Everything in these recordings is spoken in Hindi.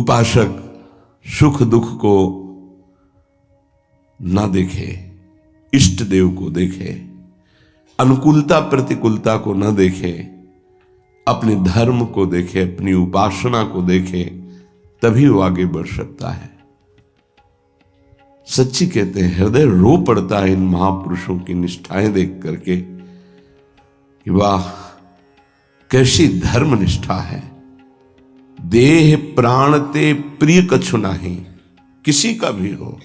उपासक सुख दुख को ना देखे, इष्ट देव को देखे, अनुकूलता प्रतिकूलता को न देखे, अपने धर्म को देखे, अपनी उपासना को देखे, तभी वो आगे बढ़ सकता है। सच्ची कहते हैं, हृदय रो पड़ता है इन महापुरुषों की निष्ठाएं देख करके कि वाह कैसी धर्म निष्ठा है। देह प्राण ते प्रिय कछु नाही, किसी का भी हो,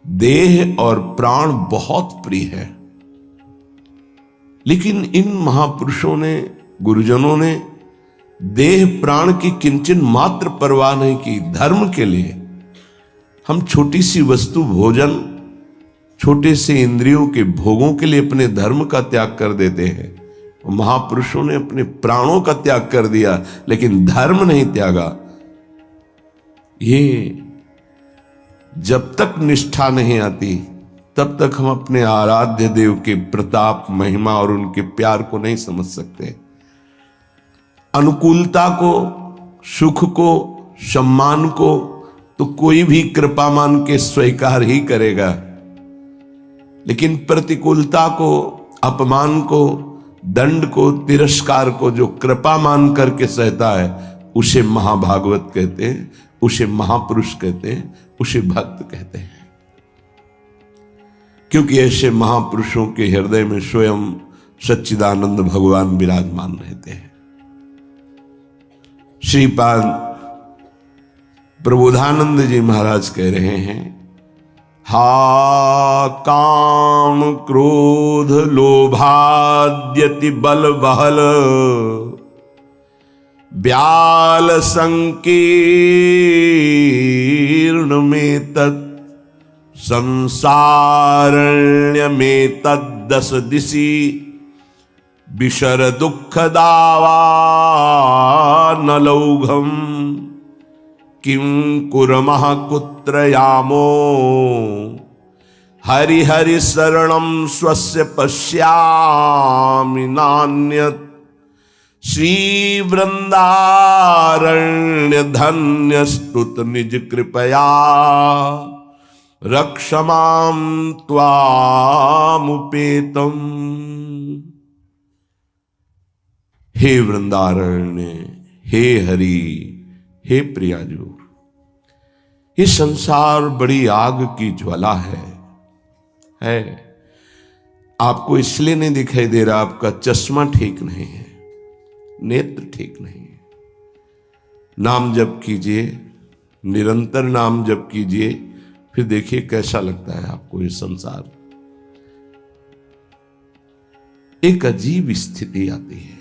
देह और प्राण बहुत प्रिय है, लेकिन इन महापुरुषों ने, गुरुजनों ने देह प्राण की किंचन मात्र परवाह नहीं की। धर्म के लिए हम छोटी सी वस्तु भोजन, छोटे से इंद्रियों के भोगों के लिए अपने धर्म का त्याग कर देते हैं। महापुरुषों ने अपने प्राणों का त्याग कर दिया, लेकिन धर्म नहीं त्यागा। ये जब तक निष्ठा नहीं आती तब तक हम अपने आराध्य देव के प्रताप, महिमा और उनके प्यार को नहीं समझ सकते। अनुकूलता को, सुख को, सम्मान को तो कोई भी कृपा मान के स्वीकार ही करेगा, लेकिन प्रतिकूलता को, अपमान को, दंड को, तिरस्कार को जो कृपा मान करके सहता है, उसे महाभागवत कहते हैं, उसे महापुरुष कहते हैं, उसे भक्त कहते हैं। क्योंकि ऐसे महापुरुषों के हृदय में स्वयं सच्चिदानंद भगवान विराजमान रहते हैं। श्रीपाद प्रबोधानंद जी महाराज कह रहे हैं, हा काम क्रोध लोभाद्यति बल बहल ब्याल संकीर्ण में तत् संसारण्य में तद्दस दिशि विशर दुख दावा न लौघम किं कुर्मः कुत्र यामो हरि हरि शरणं स्वस्य पश्यामि नान्यत् श्री वृंदारण्य धन्य स्तुत निज कृपया रक्षमां त्वामुपेतम्। हे वृंदारण्य, हे हरि, हे प्रियाजू, ये संसार बड़ी आग की ज्वाला है। आपको इसलिए नहीं दिखाई दे रहा, आपका चश्मा ठीक नहीं है, नेत्र ठीक नहीं है। नाम जप कीजिए, निरंतर नाम जप कीजिए, फिर देखिए कैसा लगता है आपको ये संसार। एक अजीब स्थिति आती है,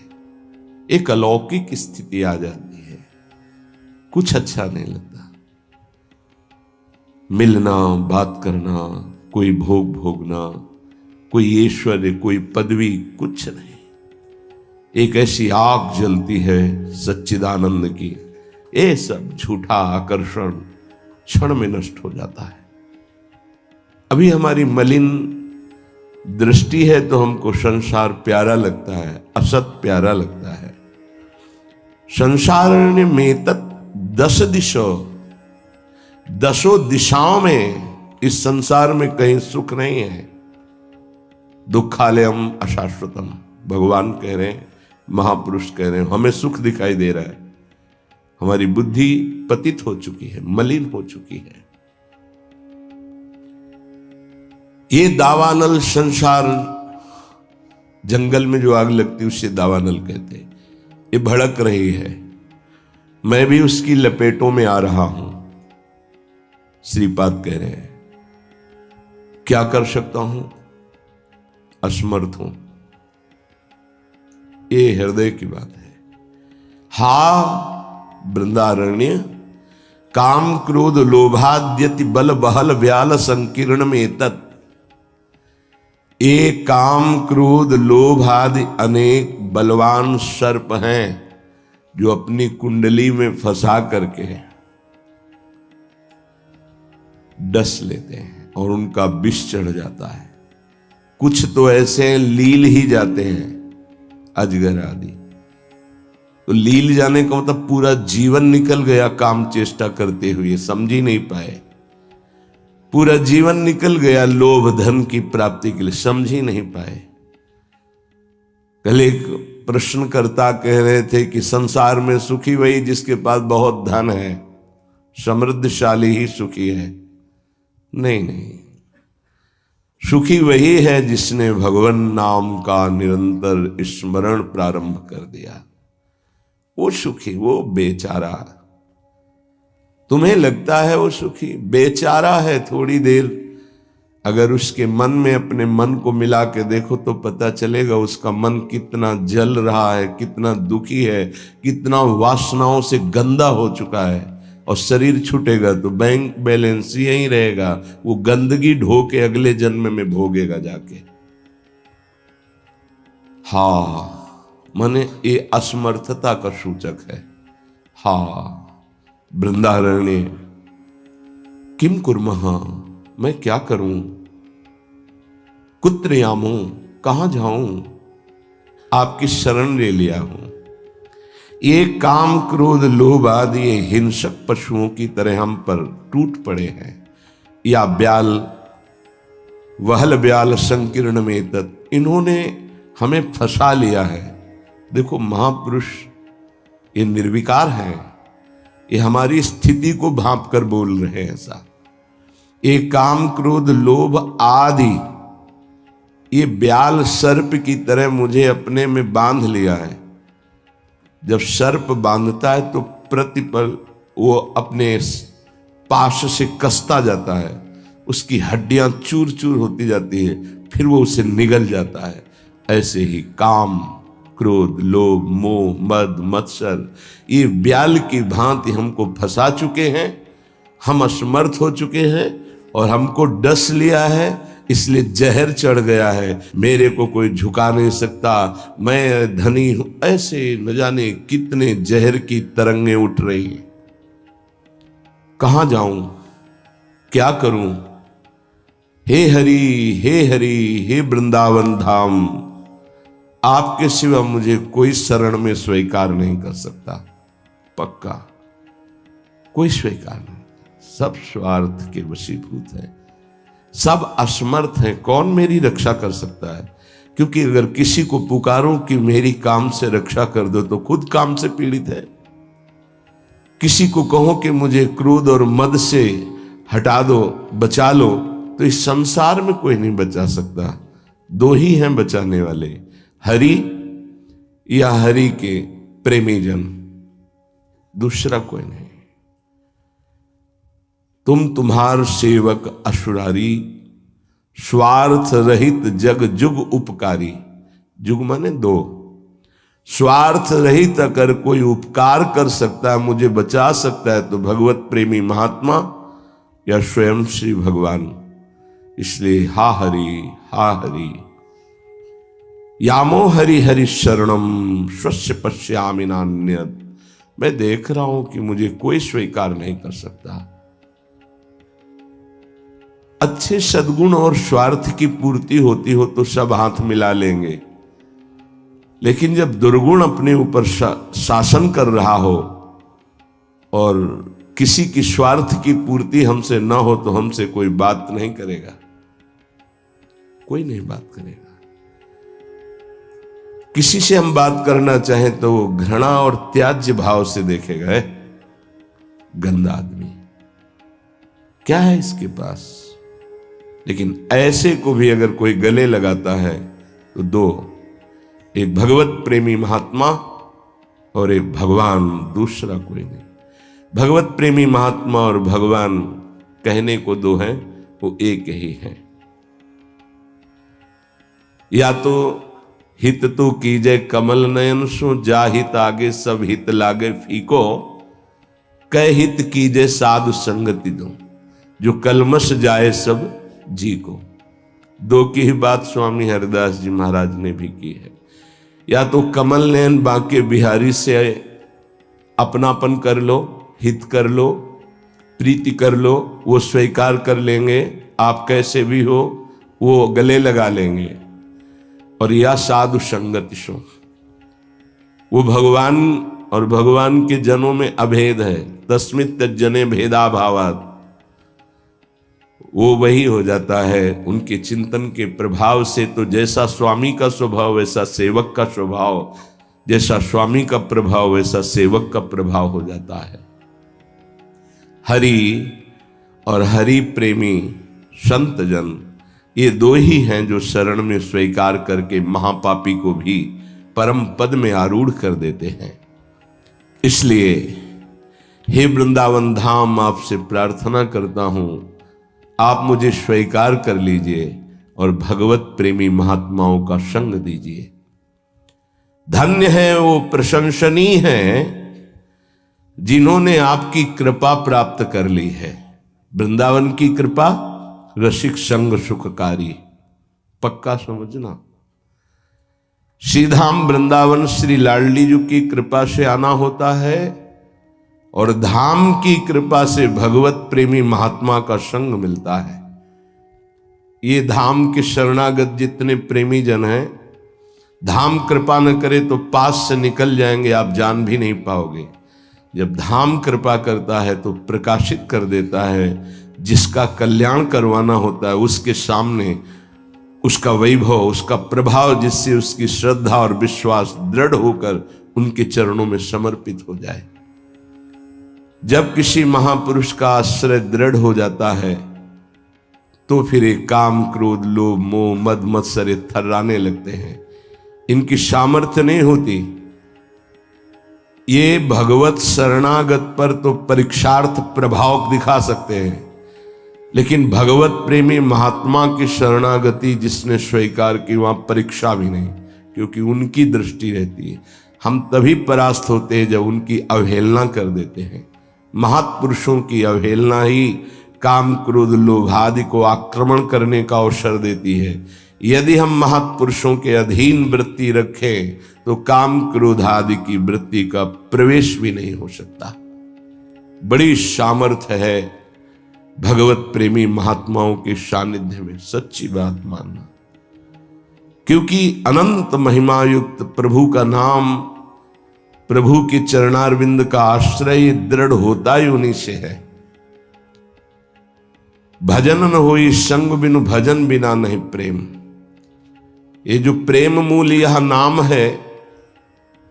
एक अलौकिक स्थिति आ जाती है, कुछ अच्छा नहीं लगता। मिलना, बात करना, कोई भोग भोगना, कोई ऐश्वर्य, कोई पदवी, कुछ नहीं। एक ऐसी आग जलती है सच्चिदानंद की, ये सब झूठा आकर्षण क्षण में नष्ट हो जाता है। अभी हमारी मलिन दृष्टि है तो हमको संसार प्यारा लगता है, असत प्यारा लगता है। संसारण्य में तत् दस दसों दिशाओं में, इस संसार में कहीं सुख नहीं है। दुखालयम अशाश्वतम, भगवान कह रहे हैं, महापुरुष कह रहे हैं, हमें सुख दिखाई दे रहा है। हमारी बुद्धि पतित हो चुकी है, मलिन हो चुकी है। ये दावानल संसार, जंगल में जो आग लगती है उसे दावानल कहते हैं। ये भड़क रही है, मैं भी उसकी लपेटों में आ रहा हूं। श्रीपाद कह रहे हैं, क्या कर सकता हूं, असमर्थ हूं। ये हृदय की बात है। हा वृंदारण्य, काम क्रोध लोभाद्यति बल बहल व्याल संकीर्ण में तत्। एक काम क्रोध लोभ आदि अनेक बलवान सर्प हैं जो अपनी कुंडली में फंसा करके डस लेते हैं और उनका विष चढ़ जाता है। कुछ तो ऐसे लील ही जाते हैं, अजगर आदि, तो लील जाने का मतलब पूरा जीवन निकल गया काम चेष्टा करते हुए, समझ ही नहीं पाए। पूरा जीवन निकल गया लोभ धन की प्राप्ति के लिए, समझ ही नहीं पाए। कल एक प्रश्नकर्ता कह रहे थे कि संसार में सुखी वही जिसके पास बहुत धन है, समृद्धशाली ही सुखी है। नहीं नहीं, सुखी वही है जिसने भगवान नाम का निरंतर स्मरण प्रारंभ कर दिया, वो सुखी, वो बेचारा। तुम्हें लगता है वो सुखी, बेचारा है। थोड़ी देर अगर उसके मन में अपने मन को मिला के देखो तो पता चलेगा उसका मन कितना जल रहा है, कितना दुखी है, कितना वासनाओं से गंदा हो चुका है। और शरीर छूटेगा तो बैंक बैलेंस यही रहेगा, वो गंदगी ढो के अगले जन्म में भोगेगा जाके। हाँ, माने ये असमर्थता का सूचक है। हाँ, वृंदारण्य किम कुर्मः, मैं क्या करूं, कुत्र यामो, कहां जाऊं, आपकी शरण ले लिया हूं। ये काम क्रोध लोभ आदि ये हिंसक पशुओं की तरह हम पर टूट पड़े हैं। या ब्याल वहल ब्याल संकीर्ण में तत्, इन्होंने हमें फंसा लिया है। देखो महापुरुष ये निर्विकार हैं, ये हमारी स्थिति को भांप कर बोल रहे हैं ऐसा। ये काम क्रोध लोभ आदि ये ब्याल सर्प की तरह मुझे अपने में बांध लिया है। जब सर्प बांधता है तो प्रतिपल वो अपने पाश से कसता जाता है, उसकी हड्डियां चूर चूर होती जाती है, फिर वो उसे निगल जाता है। ऐसे ही काम क्रोध लोभ मोह मद मत्सर ये ब्याल की भांति हमको फंसा चुके हैं। हम असमर्थ हो चुके हैं और हमको डस लिया है, इसलिए जहर चढ़ गया है। मेरे को कोई झुका नहीं सकता, मैं धनी हूं, ऐसे न जाने कितने जहर की तरंगें उठ रही हैं। कहां जाऊं, क्या करूं। हे हरि हे वृंदावन धाम, आपके सिवा मुझे कोई शरण में स्वीकार नहीं कर सकता। पक्का कोई स्वीकार नहीं, सब स्वार्थ के वशीभूत है, सब असमर्थ हैं। कौन मेरी रक्षा कर सकता है? क्योंकि अगर किसी को पुकारूं कि मेरी काम से रक्षा कर दो तो खुद काम से पीड़ित है। किसी को कहो कि मुझे क्रोध और मद से हटा दो, बचा लो, तो इस संसार में कोई नहीं बचा सकता। दो ही हैं बचाने वाले, हरि या हरि के प्रेमी जन, दूसरा कोई नहीं। तुम्हार सेवक असुरारी, स्वार्थ रहित जग जुग उपकारी। जुग माने दो, स्वार्थ रहित अगर कोई उपकार कर सकता है, मुझे बचा सकता है, तो भगवत प्रेमी महात्मा या स्वयं श्री भगवान। इसलिए हा हरि यामो हरि हरि शरणम स्वस्य पश्यामि नान्यत्। मैं देख रहा हूं कि मुझे कोई स्वीकार नहीं कर सकता। अच्छे सद्गुण और स्वार्थ की पूर्ति होती हो तो सब हाथ मिला लेंगे, लेकिन जब दुर्गुण अपने ऊपर शासन कर रहा हो और किसी की स्वार्थ की पूर्ति हमसे न हो तो हमसे कोई बात नहीं करेगा, कोई नहीं बात करेगा। किसी से हम बात करना चाहें तो वो घृणा और त्याज्य भाव से देखेगा, है गंदा आदमी, क्या है इसके पास। लेकिन ऐसे को भी अगर कोई गले लगाता है तो दो, एक भगवत प्रेमी महात्मा और एक भगवान, दूसरा कोई नहीं। भगवत प्रेमी महात्मा और भगवान कहने को दो हैं, वो एक ही है। या तो हित तो कीजय कमल नयन सो, जा हित आगे सब हित लागे फीको, कह हित कीजय साधु संगति दो, जो कलमश जाए सब जी को। दो की ही बात स्वामी हरिदास जी महाराज ने भी की है। या तो कमल नयन बांके बिहारी से अपनापन कर लो, हित कर लो, प्रीति कर लो, वो स्वीकार कर लेंगे, आप कैसे भी हो वो गले लगा लेंगे। और या साधु संगति सो, वो भगवान और भगवान के जनों में अभेद है। तस्मित् तज्जने भेदाभावात्, वो वही हो जाता है उनके चिंतन के प्रभाव से। तो जैसा स्वामी का स्वभाव वैसा सेवक का स्वभाव, जैसा स्वामी का प्रभाव वैसा सेवक का प्रभाव हो जाता है। हरि और हरि प्रेमी संत जन, ये दो ही हैं जो शरण में स्वीकार करके महापापी को भी परम पद में आरूढ़ कर देते हैं। इसलिए हे वृंदावन धाम, आपसे प्रार्थना करता हूं, आप मुझे स्वीकार कर लीजिए और भगवत प्रेमी महात्माओं का संग दीजिए। धन्य है वो प्रशंसनीय है जिन्होंने आपकी कृपा प्राप्त कर ली है। वृंदावन की कृपा रसिक संग सुखकारी, पक्का समझना। श्रीधाम वृंदावन श्री लाडली जी की कृपा से आना होता है और धाम की कृपा से भगवत प्रेमी महात्मा का संग मिलता है। ये धाम के शरणागत जितने प्रेमी जन हैं, धाम कृपा न करे तो पास से निकल जाएंगे, आप जान भी नहीं पाओगे। जब धाम कृपा करता है तो प्रकाशित कर देता है। जिसका कल्याण करवाना होता है उसके सामने उसका वैभव, उसका प्रभाव, जिससे उसकी श्रद्धा और विश्वास दृढ़ होकर उनके चरणों में समर्पित हो जाए। जब किसी महापुरुष का आश्रय दृढ़ हो जाता है तो फिर एक काम क्रोध लोभ मोह मद मत्सर थर्राने लगते हैं। इनकी सामर्थ्य नहीं होती। ये भगवत शरणागत पर तो परीक्षार्थ प्रभाव दिखा सकते हैं, लेकिन भगवत प्रेमी महात्मा की शरणागति जिसने स्वीकार की वहां परीक्षा भी नहीं, क्योंकि उनकी दृष्टि रहती है। हम तभी परास्त होते हैं जब उनकी अवहेलना कर देते हैं। महापुरुषों की अवहेलना ही काम क्रोध लोभ आदि को आक्रमण करने का अवसर देती है। यदि हम महापुरुषों के अधीन वृत्ति रखें तो काम क्रोध आदि की वृत्ति का प्रवेश भी नहीं हो सकता। बड़ी सामर्थ्य है भगवत प्रेमी महात्माओं के सानिध्य में, सच्ची बात मानना। क्योंकि अनंत महिमा युक्त प्रभु का नाम, प्रभु के चरणारविंद का आश्रय दृढ़ होता ही उन्हीं से है। भजन न होई संग बिनु भजन बिना नहीं प्रेम। ये जो प्रेम मूल यह नाम है,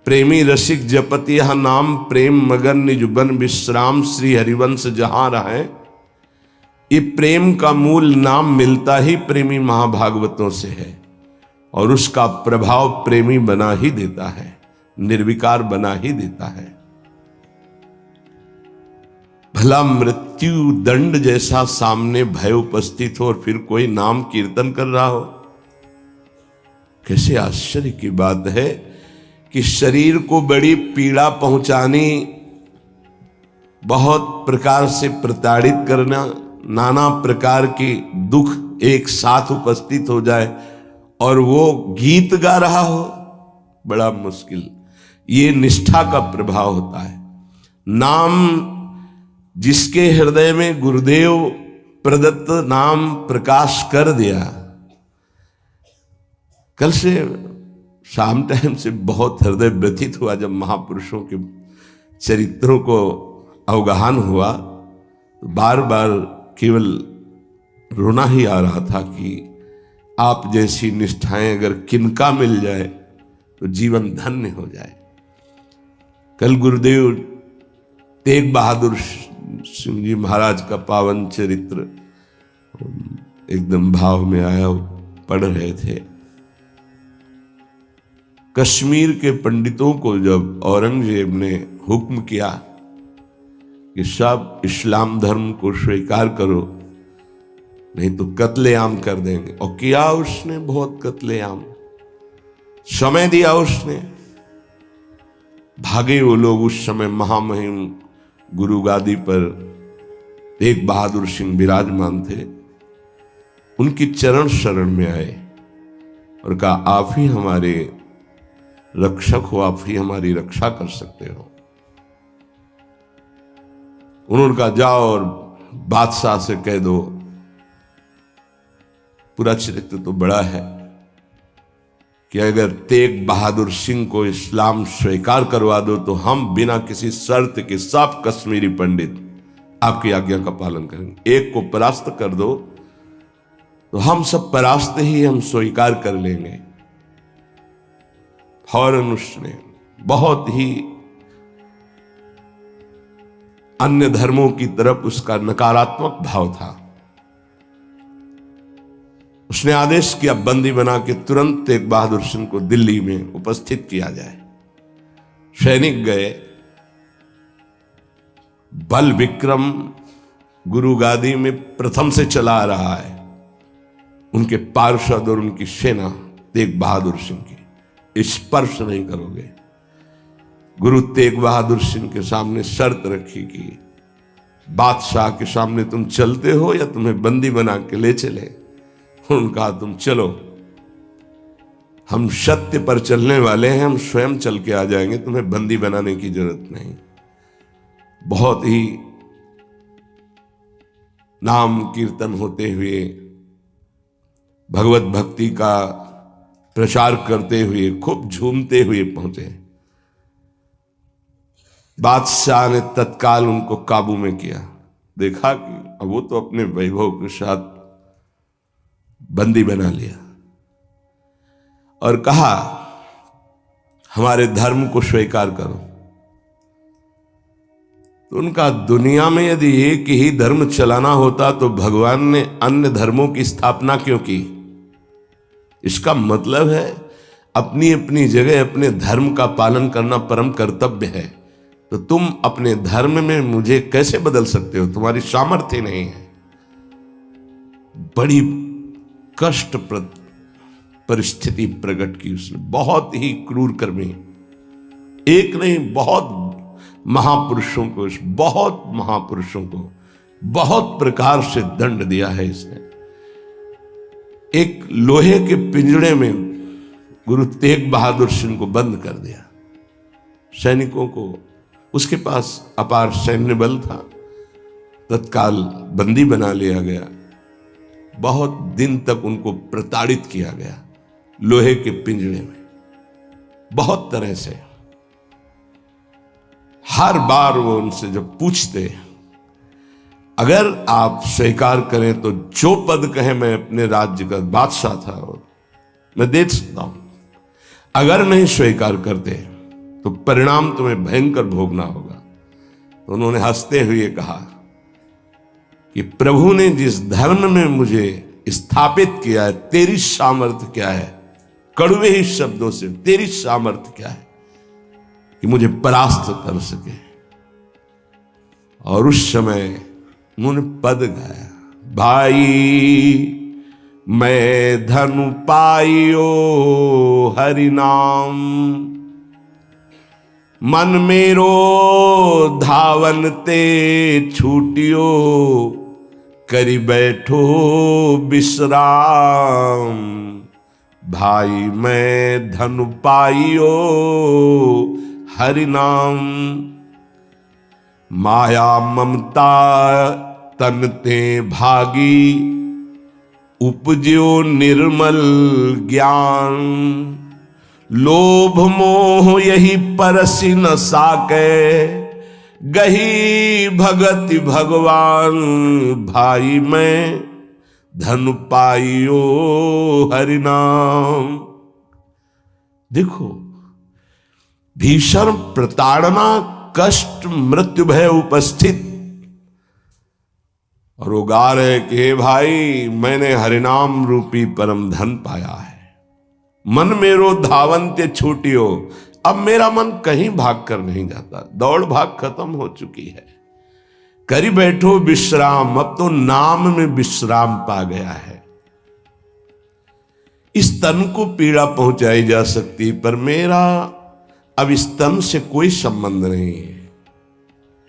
प्रेमी रसिक जपत यह नाम, प्रेम मगन निज बन विश्राम श्री हरिवंश जहां रहे। ये प्रेम का मूल नाम मिलता ही प्रेमी महाभागवतों से है और उसका प्रभाव प्रेमी बना ही देता है, निर्विकार बना ही देता है। भला मृत्यु दंड जैसा सामने भय उपस्थित हो और फिर कोई नाम कीर्तन कर रहा हो, कैसे आश्चर्य की बात है कि शरीर को बड़ी पीड़ा पहुंचानी, बहुत प्रकार से प्रताड़ित करना, नाना प्रकार के दुख एक साथ उपस्थित हो जाए और वो गीत गा रहा हो, बड़ा मुश्किल। ये निष्ठा का प्रभाव होता है। नाम जिसके हृदय में गुरुदेव प्रदत्त नाम प्रकाश कर दिया। कल से शाम टाइम से बहुत हृदय व्यथित हुआ जब महापुरुषों के चरित्रों को अवगाहन हुआ, तो बार बार केवल रोना ही आ रहा था कि आप जैसी निष्ठाएं अगर किनका मिल जाए तो जीवन धन्य हो जाए। कल गुरुदेव तेग बहादुर सिंह जी महाराज का पावन चरित्र एकदम भाव में आया पढ़ रहे थे। कश्मीर के पंडितों को जब औरंगजेब ने हुक्म किया कि सब इस्लाम धर्म को स्वीकार करो नहीं तो कत्लेआम कर देंगे, और किया उसने बहुत कत्लेआम, समय दिया उसने। भागे वो लोग। उस समय महामहिम गुरु गादी पर तेग बहादुर सिंह विराजमान थे। उनकी चरण शरण में आए और कहा आप ही हमारे रक्षक हो, आप ही हमारी रक्षा कर सकते हो। उन्होंने कहा जाओ और बादशाह से कह दो। पूरा चरित्र तो बड़ा है, कि अगर तेग बहादुर सिंह को इस्लाम स्वीकार करवा दो तो हम बिना किसी शर्त के सब कश्मीरी पंडित आपकी आज्ञा का पालन करेंगे। एक को परास्त कर दो तो हम सब परास्त ही हम स्वीकार कर लेंगे। फौरन उसने बहुत ही अन्य धर्मों की तरफ उसका नकारात्मक भाव था। उसने आदेश किया बंदी बना के तुरंत तेग बहादुर सिंह को दिल्ली में उपस्थित किया जाए। सैनिक गए। बल विक्रम गुरु गादी में प्रथम से चला आ रहा है। उनके पार्षद और उनकी सेना तेग बहादुर सिंह की स्पर्श नहीं करोगे। गुरु तेग बहादुर सिंह के सामने शर्त रखी कि बादशाह के सामने तुम चलते हो या तुम्हें बंदी बना के ले चले। उन्होंने कहा तुम चलो, हम सत्य पर चलने वाले हैं, हम स्वयं चल के आ जाएंगे, तुम्हें बंदी बनाने की जरूरत नहीं। बहुत ही नाम कीर्तन होते हुए भगवत भक्ति का प्रचार करते हुए खूब झूमते हुए पहुंचे। बादशाह ने तत्काल उनको काबू में किया। देखा कि अब वो तो अपने वैभव के साथ बंदी बना लिया और कहा हमारे धर्म को स्वीकार करो। तो उनका दुनिया में यदि एक ही धर्म चलाना होता तो भगवान ने अन्य धर्मों की स्थापना क्यों की? इसका मतलब है अपनी अपनी जगह अपने धर्म का पालन करना परम कर्तव्य है। तो तुम अपने धर्म में मुझे कैसे बदल सकते हो? तुम्हारी सामर्थ्य नहीं है। बड़ी कष्टप्रद परिस्थिति प्रकट की उसने। बहुत ही क्रूर कर्मी, एक नहीं बहुत महापुरुषों को, बहुत महापुरुषों को बहुत प्रकार से दंड दिया है इसने। एक लोहे के पिंजड़े में गुरु तेग बहादुर सिंह को बंद कर दिया। सैनिकों को, उसके पास अपार सैन्य बल था, तत्काल बंदी बना लिया गया। बहुत दिन तक उनको प्रताड़ित किया गया लोहे के पिंजड़े में, बहुत तरह से। हर बार वो उनसे जब पूछते अगर आप स्वीकार करें तो जो पद कहे मैं अपने राज्य का बादशाह था और मैं दे सकता हूं, अगर नहीं स्वीकार करते तो परिणाम तुम्हें भयंकर भोगना होगा। तो उन्होंने हंसते हुए कहा कि प्रभु ने जिस धर्म में मुझे स्थापित किया है, तेरी सामर्थ्य क्या है? कड़वे ही शब्दों से, तेरी सामर्थ्य क्या है कि मुझे परास्त कर सके? और उस समय उन्होंने पद गाया, भाई मैं धनु पाइयो हरि नाम, मन मेरो धावन ते छूटियो, करी बैठो विश्राम। भाई मैं धनु पाइयो हरि नाम, माया ममता तन ते भागी, उपज्यो निर्मल ज्ञान। लोभ मोह यही परसि न साके, गही भगति भगवान। भाई मैं धन पाइयो हरि नाम। देखो, भीषण प्रताड़ना, कष्ट, मृत्यु भय उपस्थित, और वो गा रहे कि हे भाई मैंने हरिनाम रूपी परम धन पाया है। मन मेरो धावन्ते छूटियो, अब मेरा मन कहीं भाग कर नहीं जाता, दौड़ भाग खत्म हो चुकी है। करी बैठो विश्राम, अब तो नाम में विश्राम पा गया है। इस तन को पीड़ा पहुंचाई जा सकती, पर मेरा अब इस तन से कोई संबंध नहीं है,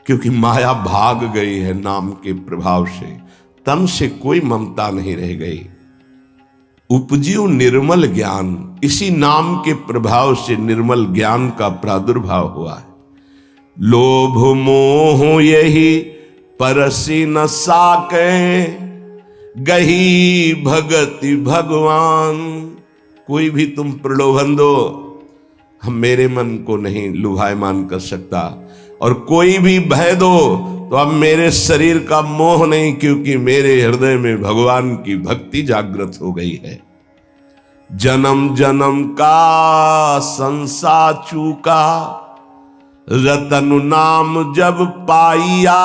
क्योंकि माया भाग गई है नाम के प्रभाव से। तन से कोई ममता नहीं रह गई। उपजियो निर्मल ज्ञान, इसी नाम के प्रभाव से निर्मल ज्ञान का प्रादुर्भाव हुआ है। लोभ मोह यही परसि न साके, गही भगति भगवान। कोई भी तुम प्रलोभन दो, हम मेरे मन को नहीं लुभायमान कर सकता, और कोई भी भय दो तो अब मेरे शरीर का मोह नहीं, क्योंकि मेरे हृदय में भगवान की भक्ति जागृत हो गई है। जन्म जन्म का संसार चूका, रतन नाम जब पाइया,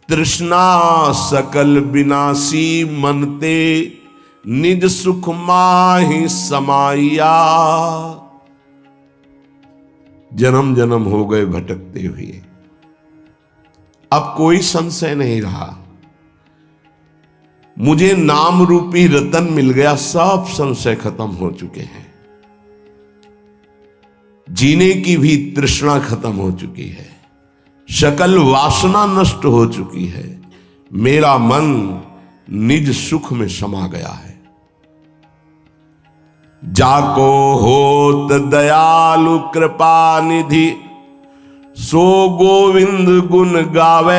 तृष्णा सकल विनाशी मनते, निज सुख माहि समाइया। जन्म जन्म हो गए भटकते हुए, अब कोई संशय नहीं रहा, मुझे नाम रूपी रतन मिल गया, सब संशय खत्म हो चुके हैं, जीने की भी तृष्णा खत्म हो चुकी है, सकल वासना नष्ट हो चुकी है, मेरा मन निज सुख में समा गया है। जाको होत दयालु कृपा निधि, सो गोविंद गुण गावे,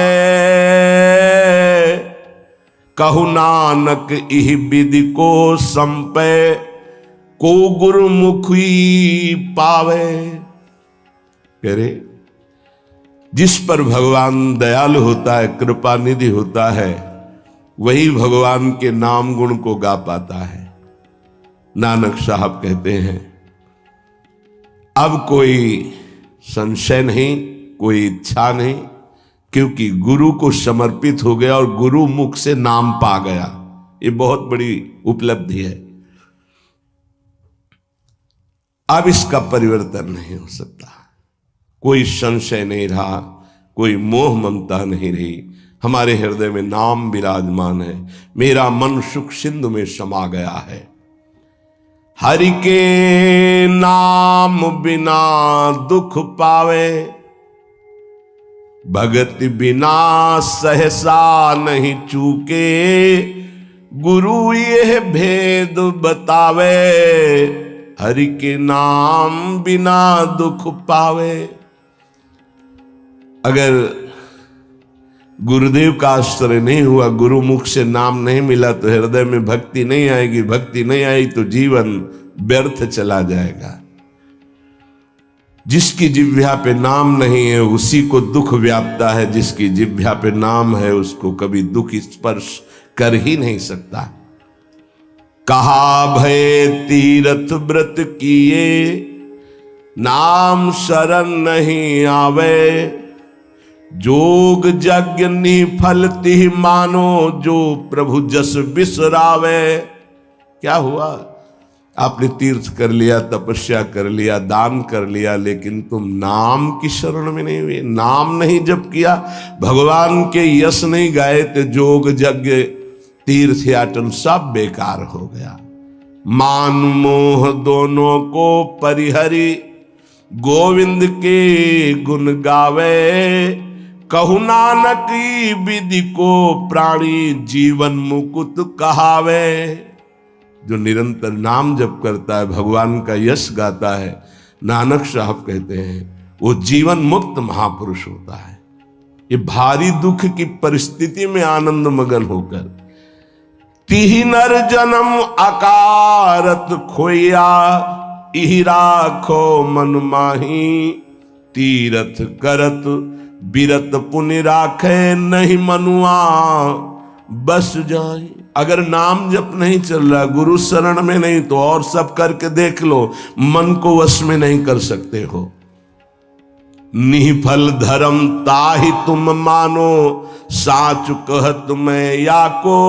कहु नानक इह विधि को संपे, को गुरुमुखी पावे। कह रहे जिस पर भगवान दयालु होता है, कृपा निधि होता है, वही भगवान के नाम गुण को गा पाता है। नानक साहब कहते हैं अब कोई संशय नहीं, कोई इच्छा नहीं, क्योंकि गुरु को समर्पित हो गया और गुरु मुख से नाम पा गया। ये बहुत बड़ी उपलब्धि है। अब इसका परिवर्तन नहीं हो सकता, कोई संशय नहीं रहा, कोई मोह ममता नहीं रही, हमारे हृदय में नाम विराजमान है, मेरा मन सुख सिंधु में समा गया है। हरि के नाम बिना दुख पावे, भगत बिना सहसा नहीं चूके, गुरु यह भेद बतावे, हरि के नाम बिना दुख पावे। अगर गुरुदेव का आश्रय नहीं हुआ, गुरु मुख से नाम नहीं मिला, तो हृदय में भक्ति नहीं आएगी, भक्ति नहीं आई तो जीवन व्यर्थ चला जाएगा। जिसकी जिह्वा पे नाम नहीं है उसी को दुख व्यापता है, जिसकी जिह्वा पे नाम है उसको कभी दुख स्पर्श कर ही नहीं सकता। कहा भय तीर्थ व्रत किए, नाम शरण नहीं आवे, जोग यज्ञ निफल तिहि मानो, जो प्रभु जस बिसरावे। क्या हुआ? आपने तीर्थ कर लिया, तपस्या कर लिया, दान कर लिया, लेकिन तुम नाम की शरण में नहीं हुए, नाम नहीं जप किया, भगवान के यश नहीं गाए, तो जोग यज्ञ तीर्थ याटन सब बेकार हो गया। मान मोह दोनों को परिहरी, गोविंद के गुण गावे, कहु नानक विधि को प्राणी, जीवन मुकुट कहावे। जो निरंतर नाम जप करता है, भगवान का यश गाता है, नानक साहब कहते हैं वो जीवन मुक्त महापुरुष होता है। ये भारी दुख की परिस्थिति में आनंद मगन होकर, तिहि नर जन्म अकारत खोया, इहि राखो मन माही, तीरथ करत बिरत पुनि राखे, नहीं मनुआ बस जाए। अगर नाम जप नहीं चल रहा, गुरु शरण में नहीं, तो और सब करके देख लो, मन को वश में नहीं कर सकते हो। निफल धर्म ताहि तुम मानो, साच कहत मैं या को,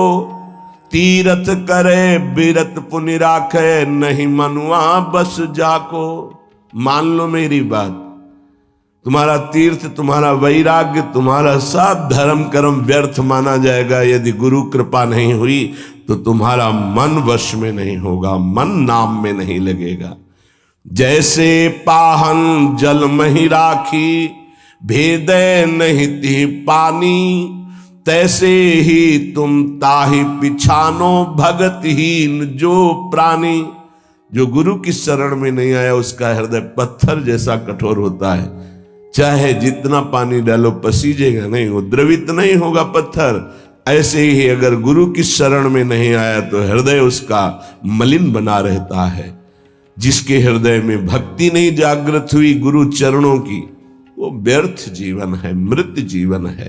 तीरथ करे बिरत पुनि राखे, नहीं मनुआ बस जाको। मान लो मेरी बात, तुम्हारा तीर्थ, तुम्हारा वैराग्य, तुम्हारा सब धर्म कर्म व्यर्थ माना जाएगा यदि गुरु कृपा नहीं हुई, तो तुम्हारा मन वश में नहीं होगा, मन नाम में नहीं लगेगा। जैसे पाहन जल मही राखी, भेदे नहीं ती पानी, तैसे ही तुम ताहि पिछानो, भगतहीन जो प्राणी। जो गुरु की शरण में नहीं आया उसका हृदय पत्थर जैसा कठोर होता है, चाहे जितना पानी डालो पसीजेगा नहीं, वो द्रवित नहीं होगा पत्थर। ऐसे ही अगर गुरु की शरण में नहीं आया तो हृदय उसका मलिन बना रहता है। जिसके हृदय में भक्ति नहीं जागृत हुई गुरु चरणों की, वो व्यर्थ जीवन है, मृत जीवन है।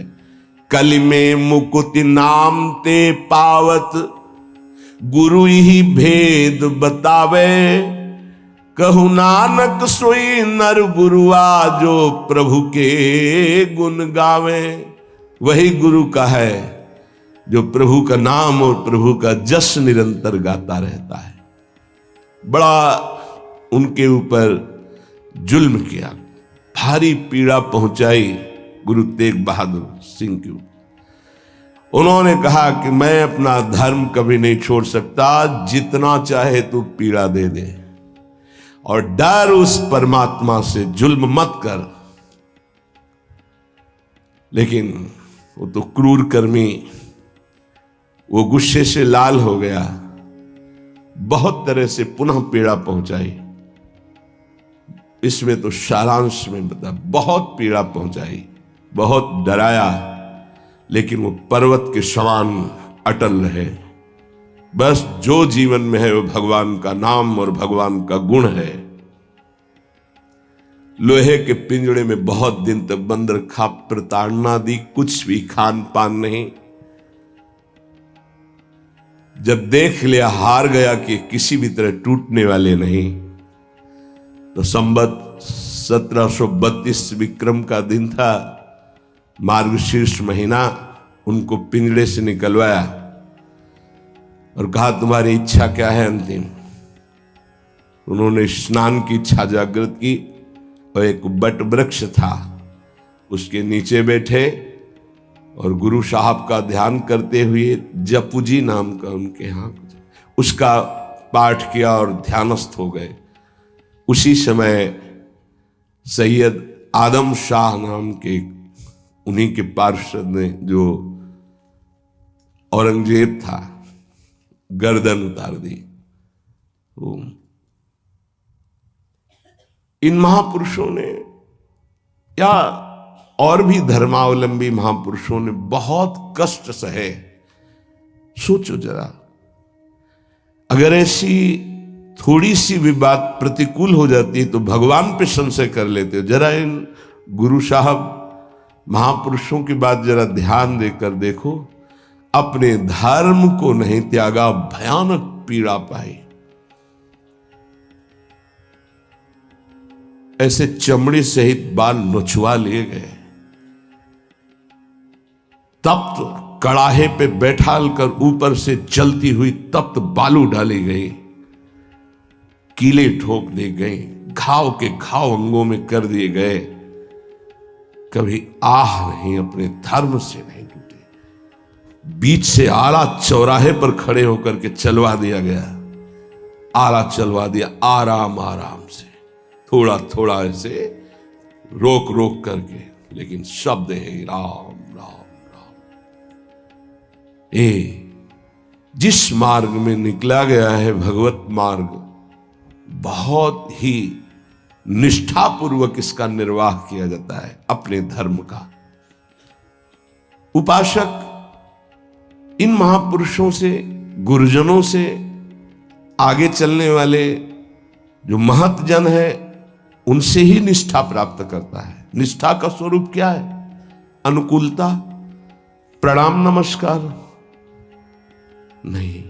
कलि में मुकुति नाम ते पावत, गुरु ही भेद बतावे। कहु नानक सोई नर गुरुआ, जो प्रभु के गुण गावे। वही गुरु का है जो प्रभु का नाम और प्रभु का जस निरंतर गाता रहता है। बड़ा उनके ऊपर जुल्म किया, भारी पीड़ा पहुंचाई गुरु तेग बहादुर सिंह के ऊपर। उन्होंने कहा कि मैं अपना धर्म कभी नहीं छोड़ सकता, जितना चाहे तू पीड़ा दे दे, और डर उस परमात्मा से, जुल्म मत कर। लेकिन वो तो क्रूर कर्मी, वो गुस्से से लाल हो गया, बहुत तरह से पुनः पीड़ा पहुंचाई। इसमें तो सारांश में बता, बहुत पीड़ा पहुंचाई, बहुत डराया, लेकिन वो पर्वत के समान अटल रहे। बस जो जीवन में है वो भगवान का नाम और भगवान का गुण है। लोहे के पिंजड़े में बहुत दिन तक बंद रखा, प्रताड़ना दी, कुछ भी खान पान नहीं। जब देख लिया हार गया कि किसी भी तरह टूटने वाले नहीं, तो संवत 1732 विक्रम का दिन था, मार्गशीर्ष महीना। उनको पिंजड़े से निकलवाया और कहा तुम्हारी इच्छा क्या है अंतिम। उन्होंने स्नान की इच्छा जागृत की और एक बट वृक्ष था, उसके नीचे बैठे और गुरु साहब का ध्यान करते हुए, जपुजी नाम का उनके यहाँ, उसका पाठ किया और ध्यानस्थ हो गए। उसी समय सैयद आदम शाह नाम के उन्हीं के पार्षद ने, जो औरंगजेब था, गर्दन उतार दी। इन महापुरुषों ने या और भी धर्मावलंबी महापुरुषों ने बहुत कष्ट सहे। सोचो जरा, अगर ऐसी थोड़ी सी भी बात प्रतिकूल हो जाती तो भगवान पे संशय कर लेते। जरा इन गुरु साहब महापुरुषों की बात जरा ध्यान देकर देखो, अपने धर्म को नहीं त्यागा, भयानक पीड़ा पाई। ऐसे चमड़ी सहित बाल नोचवा लिए गए, तप्त कड़ाहे पे बैठाल कर ऊपर से चलती हुई तप्त बालू डाली गई, कीले ठोक दी गई, घाव के घाव अंगों में कर दिए गए। कभी आह नहीं, अपने धर्म से नहीं टूटे। बीच से आला चौराहे पर खड़े होकर के चलवा दिया गया, आला चलवा दिया, आराम आराम से, थोड़ा थोड़ा ऐसे रोक रोक करके, लेकिन शब्द है राम राम राम। जिस मार्ग में निकला गया है भगवत मार्ग, बहुत ही निष्ठापूर्वक इसका निर्वाह किया जाता है अपने धर्म का। उपासक इन महापुरुषों से, गुरुजनों से, आगे चलने वाले जो महत जन है, उनसे ही निष्ठा प्राप्त करता है। निष्ठा का स्वरूप क्या है? अनुकूलता, प्रणाम नमस्कार नहीं,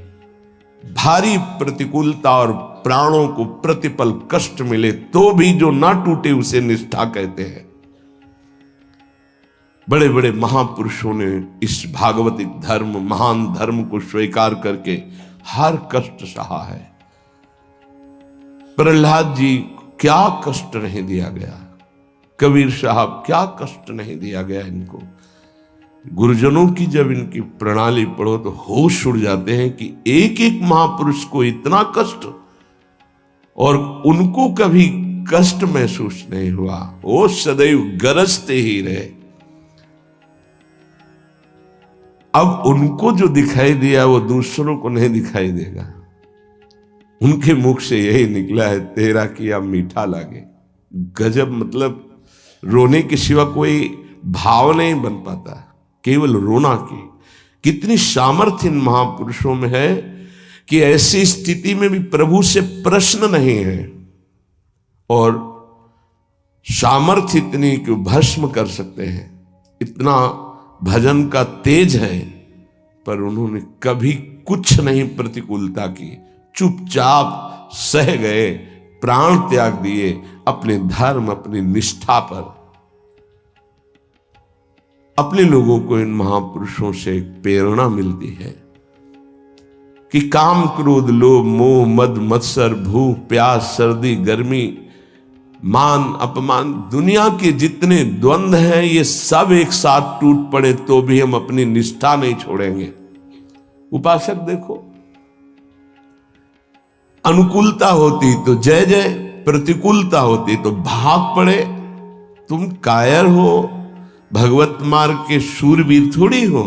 भारी प्रतिकूलता और प्राणों को प्रतिपल कष्ट मिले तो भी जो ना टूटे उसे निष्ठा कहते हैं। बड़े बड़े महापुरुषों ने इस भागवतिक धर्म, महान धर्म को स्वीकार करके हर कष्ट सहा है। प्रहलाद जी क्या कष्ट नहीं दिया गया, कबीर साहब क्या कष्ट नहीं दिया गया इनको। गुरुजनों की जब इनकी प्रणाली पढ़ो तो होश उड़ जाते हैं कि एक एक महापुरुष को इतना कष्ट, और उनको कभी कष्ट महसूस नहीं हुआ, वो सदैव गरजते ही रहे। अब उनको जो दिखाई दिया वो दूसरों को नहीं दिखाई देगा। उनके मुख से यही निकला है, तेरा किया मीठा लागे। गजब, मतलब रोने के सिवा कोई भाव नहीं बन पाता, केवल रोना की। कितनी सामर्थ्य इन महापुरुषों में है कि ऐसी स्थिति में भी प्रभु से प्रश्न नहीं है, और सामर्थ्य इतनी कि भस्म कर सकते हैं। इतना भजन का तेज है, पर उन्होंने कभी कुछ नहीं प्रतिकूलता की, चुपचाप सह गए, प्राण त्याग दिए अपने धर्म, अपनी निष्ठा पर। अपने लोगों को इन महापुरुषों से एक प्रेरणा मिलती है कि काम, क्रोध, लोभ, मोह, मद, मत्सर, भूख, प्यास, सर्दी, गर्मी, मान, अपमान, दुनिया के जितने द्वंद्व हैं, ये सब एक साथ टूट पड़े तो भी हम अपनी निष्ठा नहीं छोड़ेंगे। उपासक देखो, अनुकूलता होती तो जय जय, प्रतिकूलता होती तो भाग पड़े। तुम कायर हो, भगवत मार्ग के शूरवीर थोड़ी हो।